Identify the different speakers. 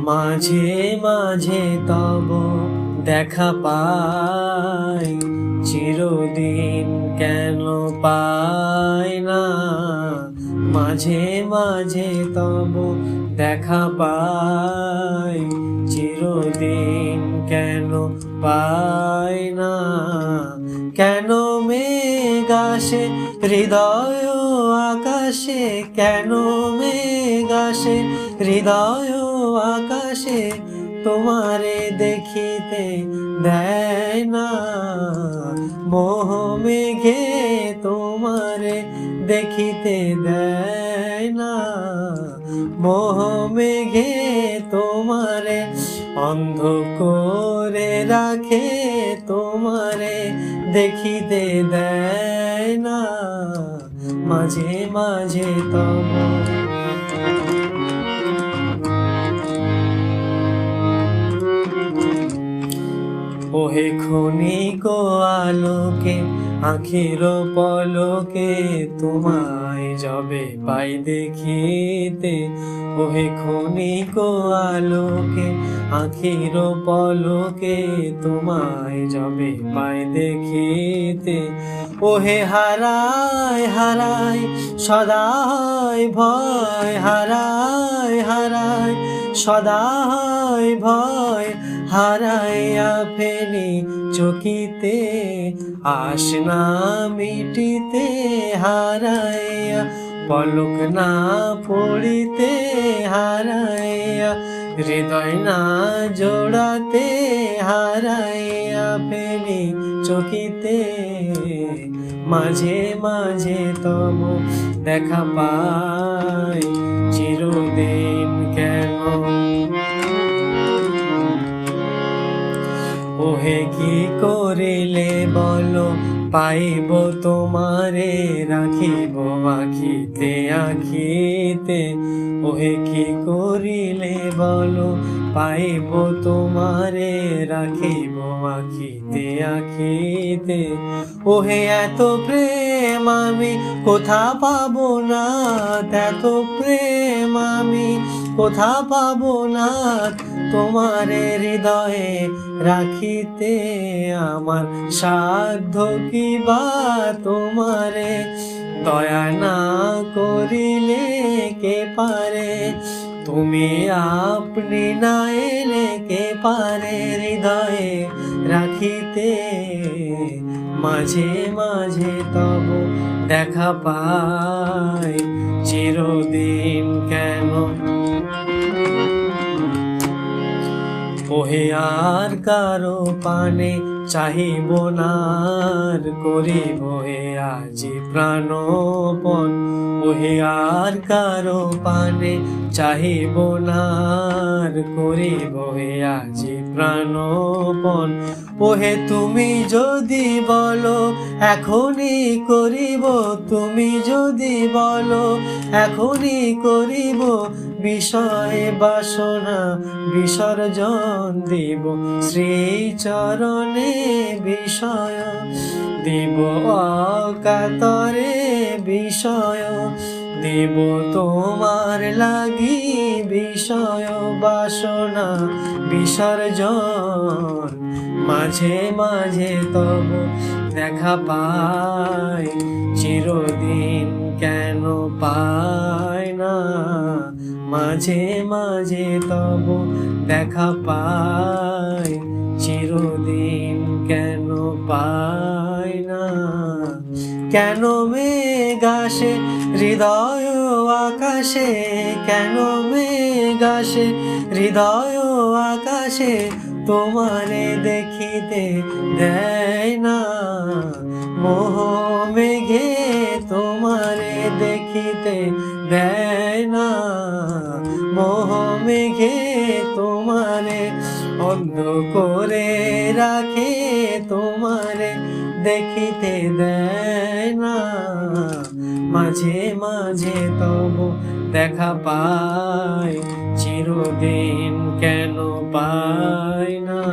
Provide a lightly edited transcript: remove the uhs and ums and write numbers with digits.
Speaker 1: মাঝে মাঝে তব দেখা পাই, চিরদিন কেন পাই না। মাঝে মাঝে তব দেখা পাই, চিরদিন কেন পাই না। কেন মেঘ আসে হৃদয় আকাশে, কেন মেঘ আসে হৃদয় আকাশে, তোমারে দেখিতে দেয় না। মোহ মেঘে তোমারে দেখিতে দেয় না। মোহ মেঘে তোমারে অন্ধ করে রাখে, তোমারে দেখিতে দেয় না। মাঝে মাঝে তব ওহে ক্ষণিক আলোকে আখির পলকে, তোমায় যবে পাই দেখিতে। ওহে ক্ষণিক আলোকে আখির পলকে, তোমায় যবে পাই দেখিতে। ওহে হারায় হারায় সদাই ভয়, হারায় হারায় সদাই ভয়, হারাইয়া ফেলি চকিতে আশ না মিটিতে। হারাইয়া পলক না পড়িতে, হারাইয়া হৃদয় না জোড়াতে, হারাইয়া ফেলি চকিতে। মাঝে মাঝে তব দেখা পাই, চিরদিন কেন। ওহে কি করিলে বলো পাইব তোমারে, রাখিব আখিতে আখিতে। ওহে কি করিলে বলো পাইব তোমারে, রাখিব আখিতে আখিতে। ওহে এত প্রেম আমি কোথা পাবো না, এত প্রেম আমি কোথা পাবো না। তোমারে হৃদয়ে রাখিতে আমার সাধ্য কি বা, তোমারে দয়া না করিলে কে পারে। তুমি আপনি না এলে কে পারে হৃদয়ে রাখিতে। মাঝে মাঝে তব দেখা পাই, চিরদিন কেন। ওহে আর কারো পানে চাহিব না, করিব হে আজি প্রাণপণ। ওহে আর কারো পানে চাহিব না, করিব হে আজি প্রাণপণ। ওহে তুমি যদি বলো এখনই করিব, তুমি যদি বলো এখনই করিব। বিষয় বাসনা বিসর্জন দিব, শ্রীচরণে বিষয় দিব অকাতরে বিষয় দিব। তোমার লাগি বিষয় বাসনা বিসর্জন। মাঝে মাঝে তব দেখা পাই, চিরদিন কেন পাই না। মাঝে মাঝে তব দেখা পাই, চিরদিন কেন পাই না। কেন মেঘ আসে হৃদয় আকাশে, কেন মেঘ আসে হৃদয় আকাশে, তোমারে দেখিতে দেয় না। মোহ মেঘে তোমারে দেখিতে দেয় না। মোহ মেঘে তোমারে অন্ধ করে রাখে, তোমারে দেখিতে দেয় না। মাঝে মাঝে তব দেখা পাই, চিরদিন কেন পাই না।